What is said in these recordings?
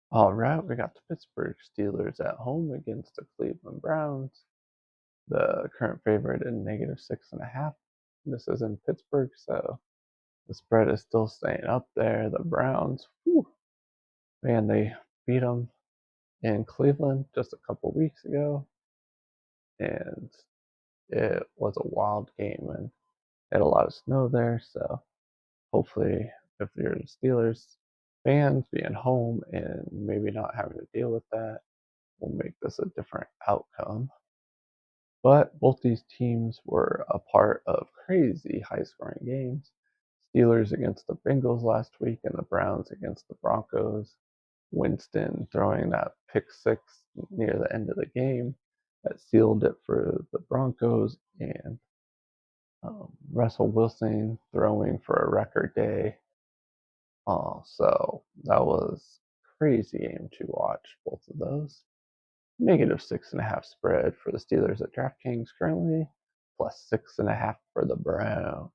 All right, we got the Pittsburgh Steelers at home against the Cleveland Browns. The current favorite in -6.5. This is in Pittsburgh, so the spread is still staying up there. The Browns, whew, man, they beat them in Cleveland just a couple weeks ago, and it was a wild game and had a lot of snow there. So hopefully, if you're the Steelers fans, being home and maybe not having to deal with that will make this a different outcome. But both these teams were a part of crazy high scoring games. Steelers against the Bengals last week and the Browns against the Broncos. Winston throwing that pick six near the end of the game that sealed it for the Broncos, and Russell Wilson throwing for a record day. So that was a crazy game to watch, both of those. -6.5 spread for the Steelers at DraftKings currently, +6.5 for the Browns.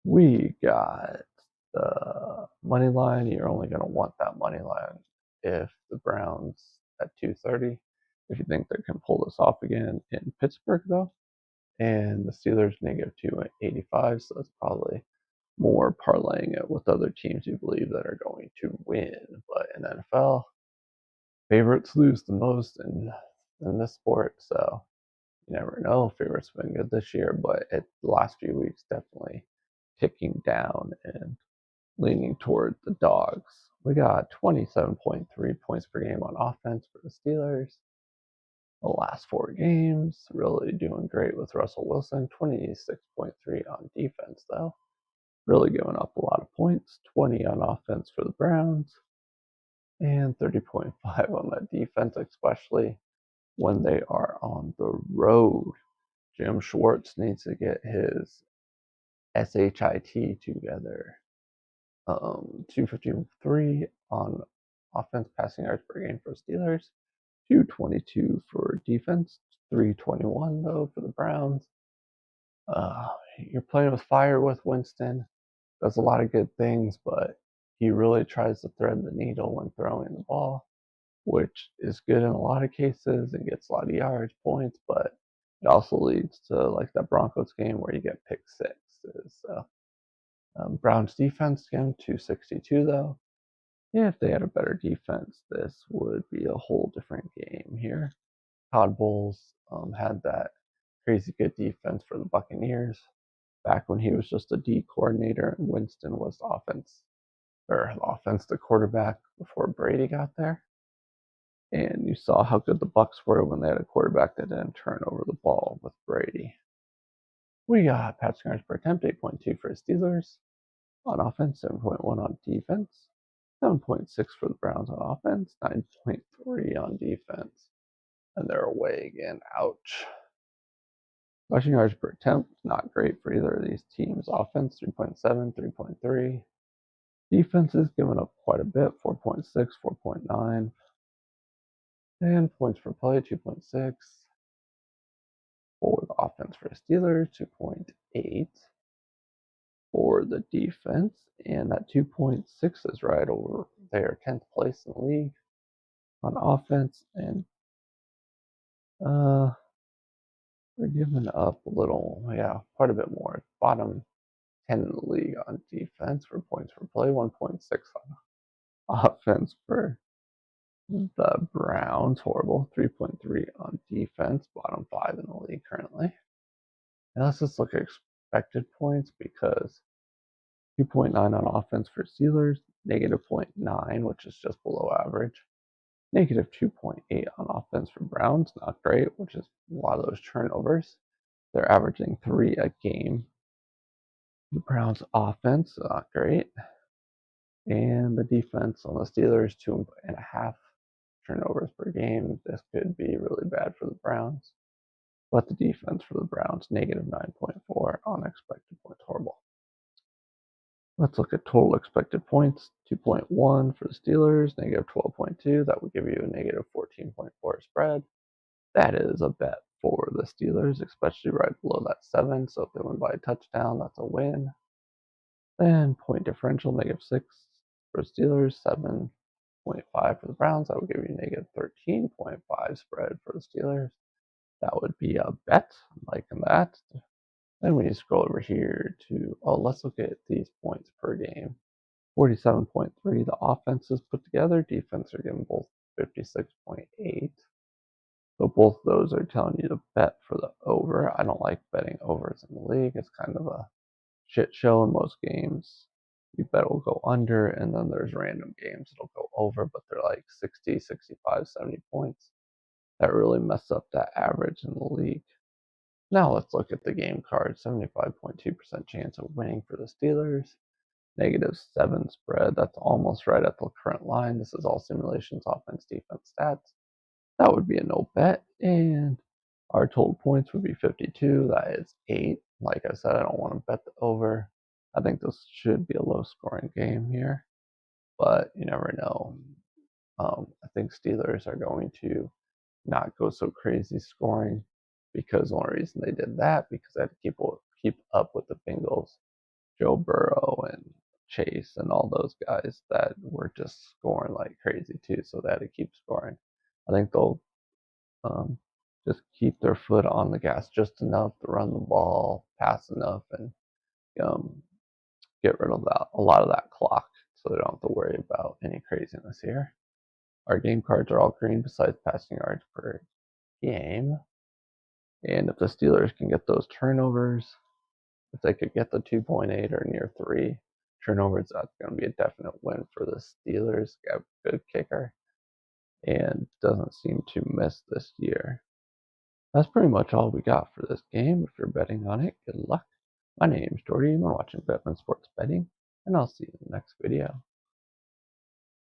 We got the money line. You're only going to want that money line if the Browns at 230. If you think they can pull this off again in Pittsburgh, though, and the Steelers -285, so it's probably more parlaying it with other teams you believe that are going to win. But in NFL, favorites lose the most in this sport, so you never know. Favorites have been good this year, but the last few weeks definitely ticking down and leaning toward the dogs. We got 27.3 points per game on offense for the Steelers. The last four games, really doing great with Russell Wilson. 26.3 on defense, though. Really giving up a lot of points. 20 on offense for the Browns, and 30.5 on that defense, especially when they are on the road. Jim Schwartz needs to get his SHIT together. 253 on offense passing yards per game for Steelers, 222 for defense, 321 though for the Browns. You're playing with fire with Winston. Does a lot of good things, but he really tries to thread the needle when throwing the ball, which is good in a lot of cases and gets a lot of yards, points, but it also leads to like that Broncos game where you get pick sixes. So Browns defense again 262 though. Yeah, if they had a better defense, this would be a whole different game here. Todd Bowles had that crazy good defense for the Buccaneers back when he was just a D coordinator and Winston was the quarterback before Brady got there. And you saw how good the Bucs were when they had a quarterback that didn't turn over the ball with Brady. We got passing yards per attempt, 8.2 for the Steelers on offense, 7.1 on defense, 7.6 for the Browns on offense, 9.3 on defense, and they're away again. Ouch. Rushing yards per attempt, not great for either of these teams. Offense, 3.7, 3.3. Defense is giving up quite a bit, 4.6, 4.9. And points per play, 2.6. For the offense for the Steelers, 2.8 for the defense, and that 2.6 is right over there, 10th place in the league on offense, and they're giving up a little, quite a bit more. Bottom 10 in the league on defense for points per play, 1.6 on offense for the Browns, horrible, 3.3 on defense, bottom 5 in the league currently. Now let's just look at expected points because 2.9 on offense for Steelers, -0.9, which is just below average. -2.8 on offense for Browns, not great, which is a lot of those turnovers. They're averaging 3 a game. The Browns' offense, not great. And the defense on the Steelers, 2.5 turnovers per game. This could be really bad for the Browns. But the defense for the Browns, -9.4 on expected points, horrible. Let's look at total expected points. 2.1 for the Steelers, -12.2. That would give you a -14.4 spread. That is a bet for the Steelers, especially right below that 7. So if they win by a touchdown, that's a win. Then point differential, -6 for Steelers, 7 -2.5 for the Browns. That would give you -13.5 spread for the Steelers. That would be a bet. I'm liking that. Then we scroll over here to, let's look at these points per game. 47.3, the offenses put together. Defense are giving both 56.8. So both those are telling you to bet for the over. I don't like betting overs in the league. It's kind of a shit show in most games. You bet will go under, and then there's random games that'll go over, but they're like 60, 65, 70 points. That really mess up that average in the league. Now let's look at the game card. 75.2% chance of winning for the Steelers. -7 spread. That's almost right at the current line. This is all simulations, offense, defense, stats. That would be a no bet. And our total points would be 52. That is 8. Like I said, I don't want to bet the over. I think this should be a low scoring game here, but you never know. I think Steelers are going to not go so crazy scoring, because the only reason they did that because they had to keep up with the Bengals, Joe Burrow and Chase and all those guys that were just scoring like crazy too. So they had to keep scoring. I think they'll just keep their foot on the gas just enough to run the ball, pass enough, and um, get rid of a lot of that clock, so they don't have to worry about any craziness here. Our game cards are all green besides passing yards per game. And if the Steelers can get those turnovers, if they could get the 2.8 or near 3 turnovers, that's going to be a definite win for the Steelers. Got a good kicker and doesn't seem to miss this year. That's pretty much all we got for this game. If you're betting on it, good luck. My name's Jordy. I'm watching Betman Sports Betting, and I'll see you in the next video.